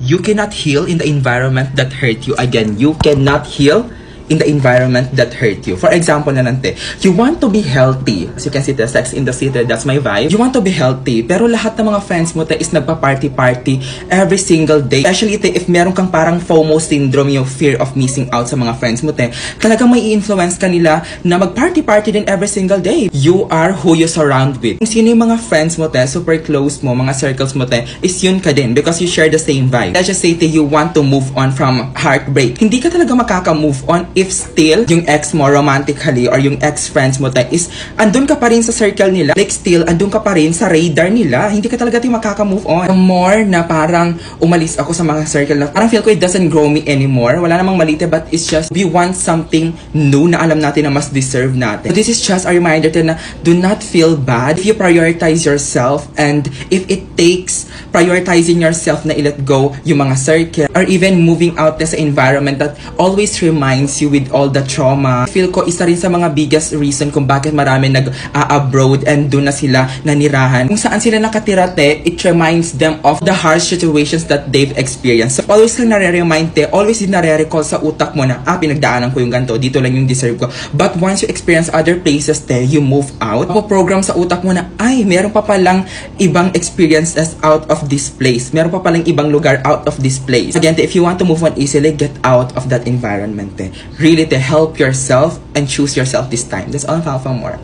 You cannot heal in the environment that hurt you. Again, you cannot heal in the environment that hurt you. For example na nante, you want to be healthy. As you can see, the Sex in the City, that's my vibe. You want to be healthy, pero lahat ng mga friends mo te is nagpa-party-party every single day. Especially te, if meron kang parang FOMO syndrome, yung fear of missing out sa mga friends mo te, talagang may influence kanila na mag-party-party din every single day. You are who you surround with. Kung sino yung mga friends mo te, super close mo, mga circles mo te, is yun ka din because you share the same vibe. Let's just say te, you want to move on from heartbreak. Hindi ka talaga makaka-move on if still yung ex mo romantically or yung ex-friends mo is andun ka pa rin sa circle nila, like still andun ka pa rin sa radar nila, hindi ka talaga makaka-move on. The more na parang umalis ako sa mga circle na parang feel ko it doesn't grow me anymore, wala namang malite, but it's just we want something new na alam natin na mas deserve natin. So this is just a reminder na do not feel bad if you prioritize yourself, and if it takes prioritizing yourself na i-let go yung mga circle or even moving out sa environment that always reminds you with all the trauma. Feel ko isa rin sa mga biggest reason kung bakit marami nag-abroad and doon na sila nanirahan. Kung saan sila nakatira te, it reminds them of the harsh situations that they've experienced. So always kang nare-remind te, always din nare-recall sa utak mo na pinagdaanan ko yung ganito, dito lang yung deserve ko. But once you experience other places te, you move out, program sa utak mo na meron pa palang ibang experiences out of this place. Meron pa palang ibang lugar out of this place. Again, te, if you want to move on easily, get out of that environment te. Really to help yourself and choose yourself this time. That's all. For more.